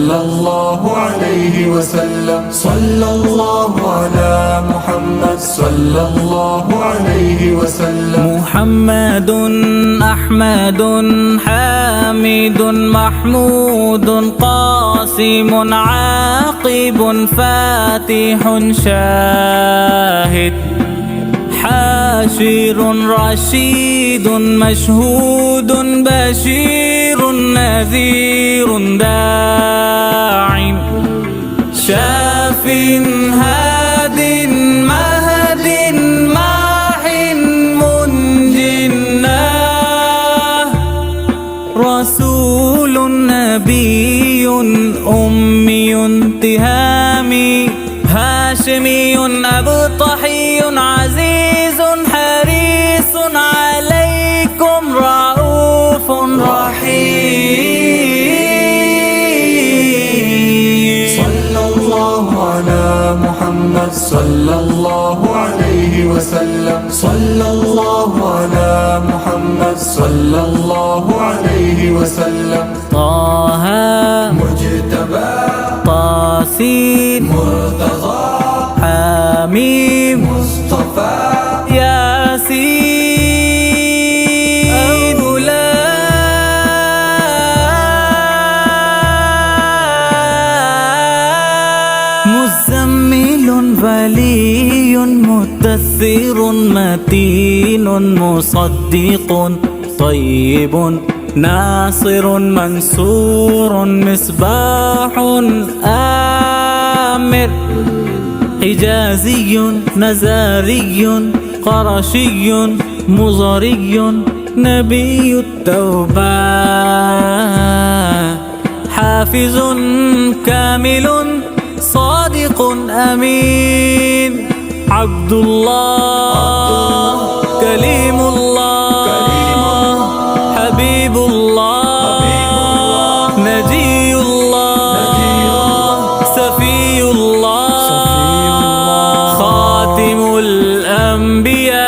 صلى الله عليه وسلم. صلى الله على محمد صلى الله عليه وسلم. محمد أحمد حامد محمود قاسم عاقب فاتح شاهد حاشر رشيد مشهود بشير نذير داع شاف هاد مهد ماح منجنا رسول نبي أمي تهامي هاشمي أبطحي عزيز حريص عليكم رؤوف رحيم. صلى الله على محمد صلى الله عليه وسلم. صلى الله على محمد صلى الله عليه وسلم. طه مجتبى طاسين مرتضى حميم مصطفى ياسين مزمل ولي مدثر متين مصدق طيب ناصر منصور مصباح آمر حجازي نزاري قرشي مزري نبي التوبة حافظ كامل صادق أمين عبد الله كليم الله حبيب الله نجي الله سفي الله خاتم الأنبياء.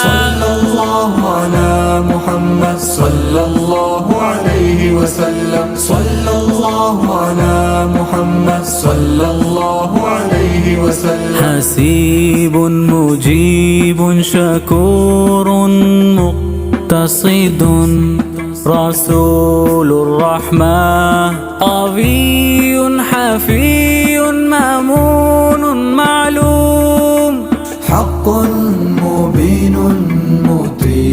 صلى الله على محمد صلى الله عليه وسلم. صلى الله على محمد صلى الله عليه وسلم. حسيب مجيب شكور مقتصد رسول الرحمة قوي حفي مأمون معلوم حق مبين مطيع.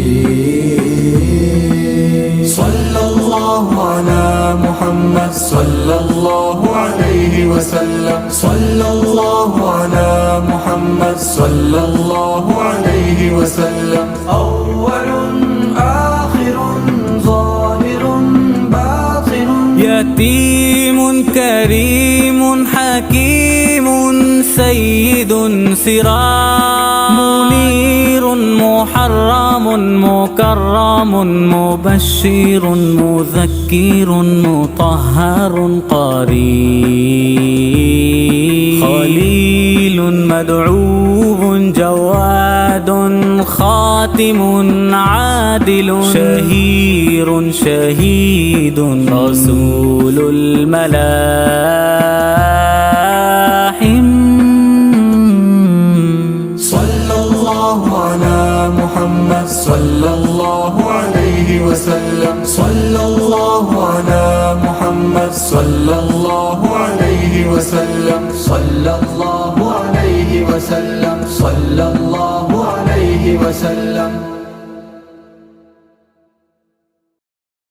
صلى الله على محمد صلى الله عليه وسلم. صلى الله على محمد صلى الله عليه وسلم. أول آخر ظاهر باطن يتيم كريم حكيم سيد سراج منير محرم مكرم مبشر مذكر مطهر قريب خليل مدعو جواد خاتم عادل شهير شهيد رسول الملاحم. صلى الله على محمد صلى الله عليه وسلم. صلى الله على محمد صلى الله عليه وسلم. صلى الله عليه وسلم. صلى الله عليه وسلم.